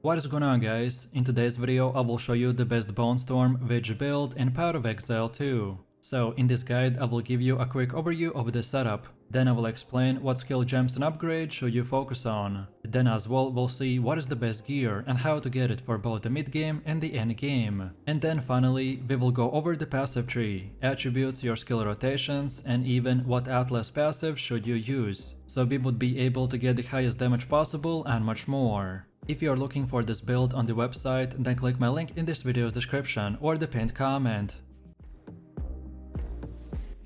What is going on, guys? In today's video I will show you the best BONESTORM witch build in Path of Exile 2. So in this guide I will give you a quick overview of the setup, then I will explain what skill gems and upgrades should you focus on. Then as well we'll see what is the best gear and how to get it for both the mid game and the end game. And then finally we will go over the passive tree, attributes, your skill rotations, and even what Atlas passive should you use, so we would be able to get the highest damage possible and much more. If you are looking for this build on the website, then click my link in this video's description or the pinned comment.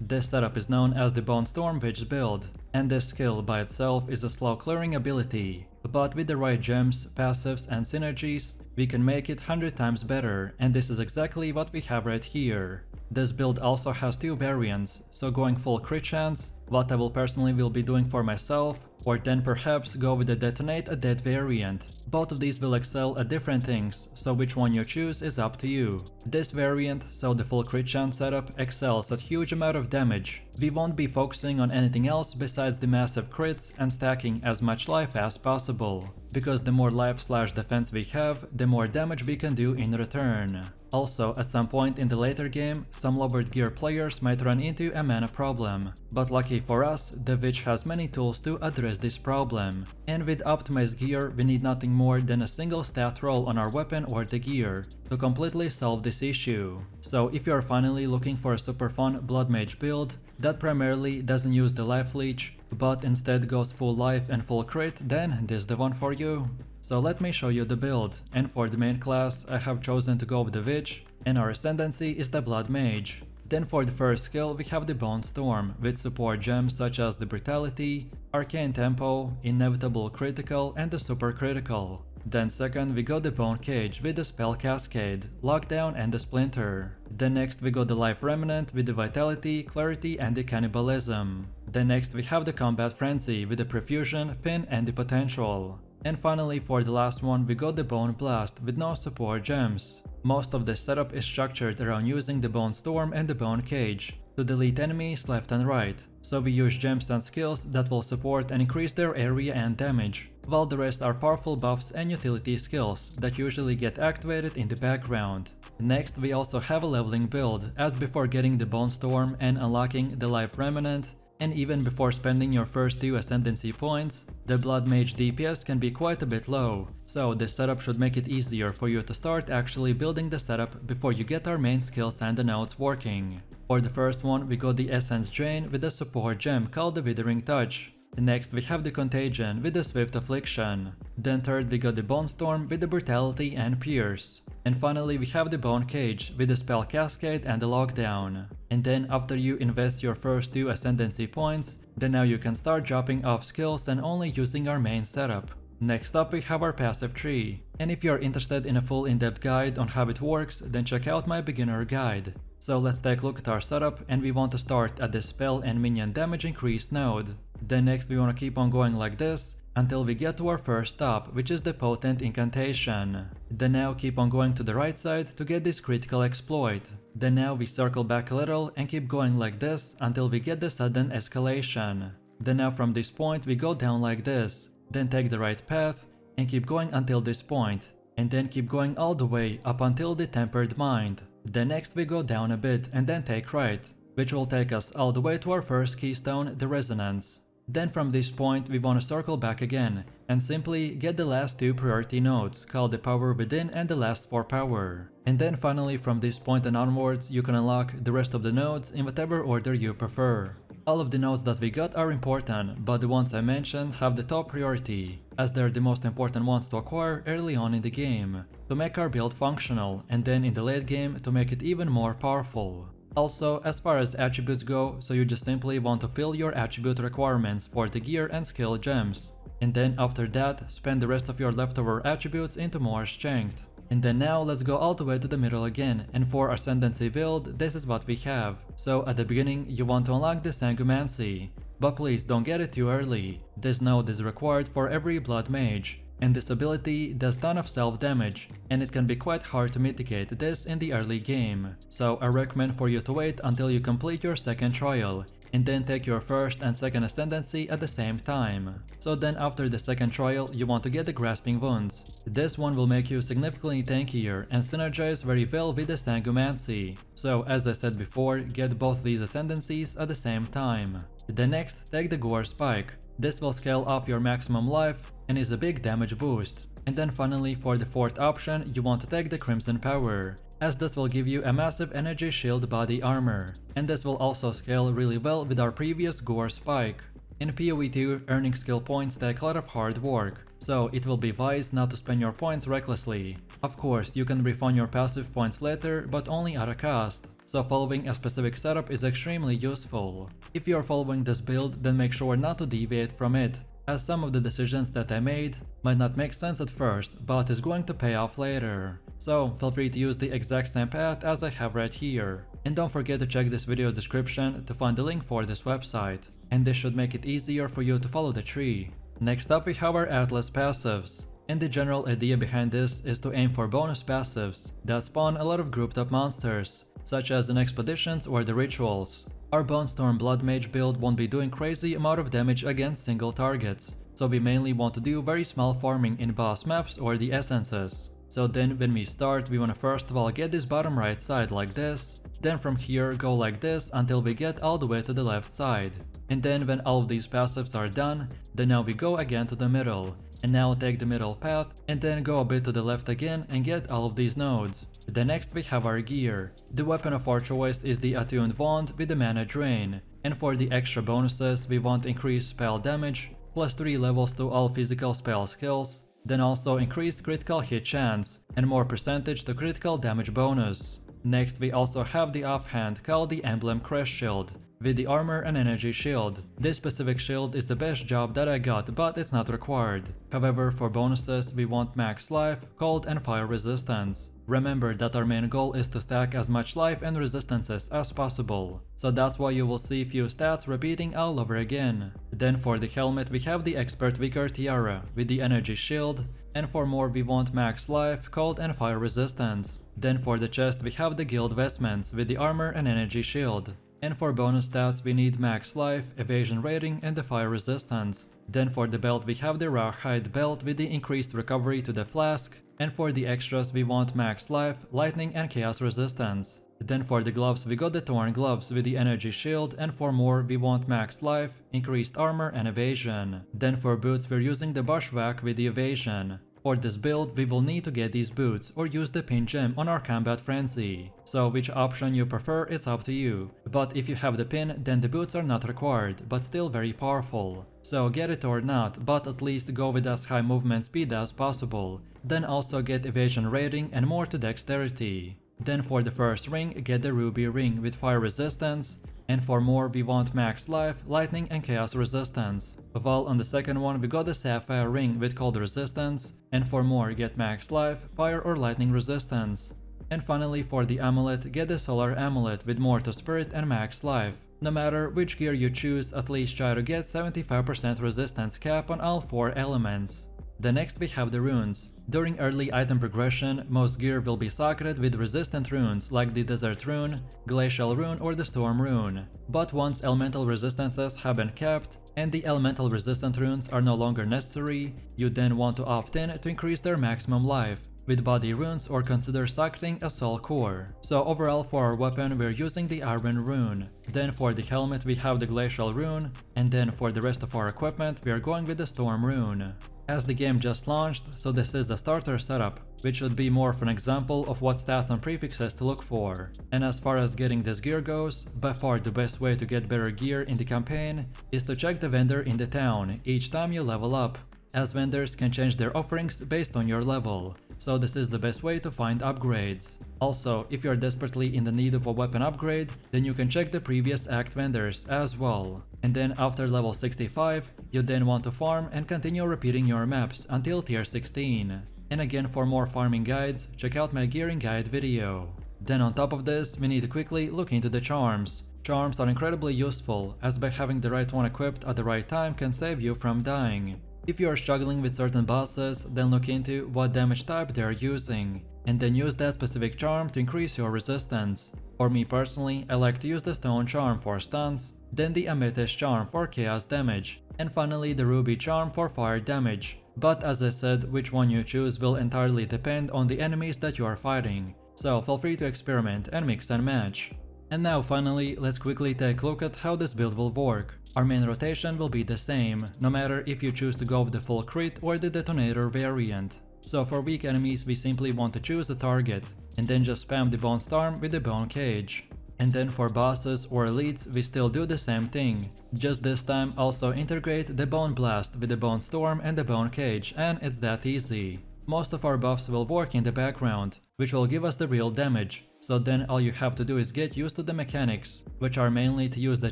This setup is known as the BONESTORM witch build, and this skill by itself is a slow clearing ability, but with the right gems, passives and synergies, we can make it 100 times better, and this is exactly what we have right here. This build also has two variants, so going full crit chance, what I will personally be doing for myself, or then perhaps go with the detonate a dead variant. Both of these will excel at different things, so which one you choose is up to you. This variant, so the full crit chance setup, excels at huge amount of damage. We won't be focusing on anything else besides the massive crits and stacking as much life as possible, because the more life/defense we have, the more damage we can do in return. Also, at some point in the later game, some lowered gear players might run into a mana problem, but lucky for us, the witch has many tools to address this problem. And with optimized gear, we need nothing more than a single stat roll on our weapon or the gear to completely solve this issue. So if you are finally looking for a super fun blood mage build that primarily doesn't use the life leech, but instead goes full life and full crit, then this is the one for you. So let me show you the build, and for the main class I have chosen to go with the witch, and our Ascendancy is the blood mage. Then for the first skill we have the BONESTORM with support gems such as the Brutality, Arcane Tempo, Inevitable Critical and the Super Critical. Then second we got the Bone Cage with the Spell Cascade, Lockdown and the Splinter. Then next we got the Life Remnant with the Vitality, Clarity and the Cannibalism. Then next we have the Combat Frenzy with the Perfusion, Pin and the Potential. And finally for the last one we got the Bone Blast with no support gems. Most of this setup is structured around using the BONESTORM and the Bone Cage to delete enemies left and right, so we use gems and skills that will support and increase their area and damage, while the rest are powerful buffs and utility skills that usually get activated in the background. Next we also have a leveling build, as before getting the BONESTORM and unlocking the Life Remnant, and even before spending your first 2 Ascendancy points, the Blood Mage DPS can be quite a bit low, so this setup should make it easier for you to start actually building the setup before you get our main skills and the nodes working. For the first one we got the Essence Drain with a support gem called the Withering Touch. Next we have the Contagion with the Swift Affliction. Then third we got the BONESTORM with the Brutality and Pierce. And finally we have the Bone Cage with the Spell Cascade and the Lockdown. And then after you invest your first 2 Ascendancy points, then now you can start dropping off skills and only using our main setup. Next up we have our passive tree, and if you are interested in a full in-depth guide on how it works, then check out my beginner guide. So let's take a look at our setup, and we want to start at the spell and minion damage increase node. Then next we want to keep on going like this until we get to our first stop, which is the potent incantation. Then now keep on going to the right side to get this critical exploit. Then now we circle back a little and keep going like this until we get the sudden escalation. Then now from this point we go down like this, then take the right path and keep going until this point, and then keep going all the way up until the Tempered Mind. Then next we go down a bit and then take right, which will take us all the way to our first keystone, the Resonance. Then from this point we want to circle back again and simply get the last 2 priority nodes called the Power Within and the last 4 Power. And then finally from this point and onwards you can unlock the rest of the nodes in whatever order you prefer. All of the nodes that we got are important, but the ones I mentioned have the top priority, as they're the most important ones to acquire early on in the game, to make our build functional, and then in the late game to make it even more powerful. Also, as far as attributes go, so you just simply want to fill your attribute requirements for the gear and skill gems, and then after that, spend the rest of your leftover attributes into more strength. And then now let's go all the way to the middle again, and for our Ascendancy build, this is what we have. So at the beginning you want to unlock the Sangumancy, but please don't get it too early. This node is required for every blood mage, and this ability does ton of self damage, and it can be quite hard to mitigate this in the early game. So I recommend for you to wait until you complete your second trial and then take your first and second Ascendancy at the same time. So then after the second trial, you want to get the Grasping Wounds. This one will make you significantly tankier and synergize very well with the Sangumancy. So as I said before, get both these Ascendancies at the same time. Then next, take the Gore Spike. This will scale off your maximum life and is a big damage boost. And then finally, for the fourth option, you want to take the Crimson Power, as this will give you a massive energy shield body armor, and this will also scale really well with our previous Gore Spike. In PoE 2, earning skill points take a lot of hard work, so it will be wise not to spend your points recklessly. Of course, you can refund your passive points later, but only at a cost, so following a specific setup is extremely useful. If you are following this build, then make sure not to deviate from it, as some of the decisions that I made might not make sense at first, but is going to pay off later. So feel free to use the exact same path as I have right here. And don't forget to check this video description to find the link for this website, and this should make it easier for you to follow the tree. Next up we have our Atlas passives, and the general idea behind this is to aim for bonus passives that spawn a lot of grouped up monsters, such as in expeditions or the rituals. Our BONESTORM Blood Mage build won't be doing crazy amount of damage against single targets, so we mainly want to do very small farming in boss maps or the essences. So then when we start, we want to first of all get this bottom right side like this, then from here go like this until we get all the way to the left side. And then when all of these passives are done, then now we go again to the middle, and now take the middle path and then go a bit to the left again and get all of these nodes. Then next we have our gear. The weapon of our choice is the Attuned Wand with the mana drain, and for the extra bonuses we want increased spell damage, plus 3 levels to all physical spell skills, then also increased critical hit chance, and more percentage to critical damage bonus. Next we also have the offhand called the Emblem Crest Shield, with the armor and energy shield. This specific shield is the best job that I got, but it's not required. However, for bonuses we want max life, cold and fire resistance. Remember that our main goal is to stack as much life and resistances as possible, so that's why you will see few stats repeating all over again. Then for the helmet we have the Expert Vicar Tiara with the energy shield, and for more we want max life, cold and fire resistance. Then for the chest we have the Guild Vestments with the armor and energy shield. And for bonus stats we need max life, evasion rating and the fire resistance. Then for the belt we have the Rawhide belt with the increased recovery to the flask, and for the extras we want max life, lightning and chaos resistance. Then for the gloves we got the Torn gloves with the energy shield, and for more we want max life, increased armor and evasion. Then for boots we're using the Bushwhack with the evasion. For this build we will need to get these boots or use the pin gem on our Combat Frenzy, so which option you prefer it's up to you, but if you have the pin then the boots are not required, but still very powerful. So get it or not, but at least go with as high movement speed as possible, then also get evasion rating and more to dexterity. Then for the first ring get the Ruby ring with fire resistance, and for more we want max life, lightning and chaos resistance. While on the second one we got the Sapphire ring with cold resistance, and for more get max life, fire or lightning resistance. And finally for the amulet get the Solar Amulet with more to spirit and max life. No matter which gear you choose, at least try to get 75% resistance cap on all 4 elements. Then next we have the runes. During early item progression, most gear will be socketed with resistant runes like the Desert Rune, Glacial Rune or the Storm Rune. But once elemental resistances have been capped, and the elemental resistant runes are no longer necessary, you then want to opt in to increase their maximum life with body runes or consider socketing a soul core. So overall for our weapon we're using the Iron Rune. Then for the helmet we have the Glacial Rune, and then for the rest of our equipment we are going with the Storm Rune. As the game just launched, so this is a starter setup, which should be more of an example of what stats and prefixes to look for. And as far as getting this gear goes, by far the best way to get better gear in the campaign is to check the vendor in the town each time you level up, as vendors can change their offerings based on your level, so this is the best way to find upgrades. Also, if you are desperately in the need of a weapon upgrade, then you can check the previous act vendors as well. And then after level 65, you then want to farm and continue repeating your maps until tier 16. And again, for more farming guides, check out my gearing guide video. Then on top of this, we need to quickly look into the charms. Charms are incredibly useful, as by having the right one equipped at the right time can save you from dying. If you are struggling with certain bosses, then look into what damage type they are using. and then use that specific charm to increase your resistance. For me personally, I like to use the stone charm for stuns, then the amethyst charm for chaos damage, and finally the ruby charm for fire damage. But as I said, which one you choose will entirely depend on the enemies that you are fighting, so feel free to experiment and mix and match. And now finally, let's quickly take a look at how this build will work. Our main rotation will be the same, no matter if you choose to go with the full crit or the detonator variant. So for weak enemies we simply want to choose a target, and then just spam the BONESTORM with the bone cage. And then for bosses or elites we still do the same thing, just this time also integrate the bone blast with the BONESTORM and the bone cage, and it's that easy. Most of our buffs will work in the background, which will give us the real damage, so then all you have to do is get used to the mechanics, which are mainly to use the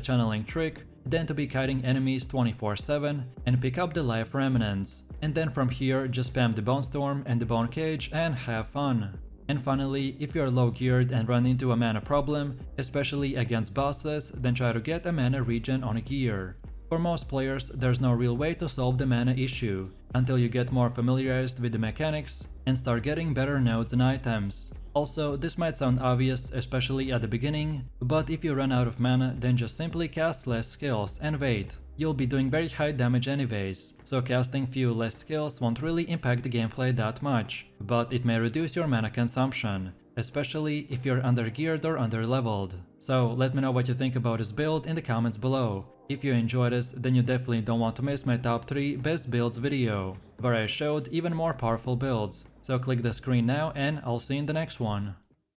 channeling trick, then to be kiting enemies 24/7 and pick up the life remnants. And then from here just spam the BONESTORM and the bone cage and have fun. And finally, if you're low geared and run into a mana problem, especially against bosses, then try to get a mana regen on a gear. For most players, there's no real way to solve the mana issue, until you get more familiarized with the mechanics and start getting better nodes and items. Also, this might sound obvious, especially at the beginning, but if you run out of mana, then just simply cast less skills and wait. You'll be doing very high damage anyways, so casting few less skills won't really impact the gameplay that much, but it may reduce your mana consumption, especially if you're under-geared or under-leveled. So let me know what you think about this build in the comments below. If you enjoyed this, then you definitely don't want to miss my top 3 best builds video, where I showed even more powerful builds. So click the screen now and I'll see you in the next one.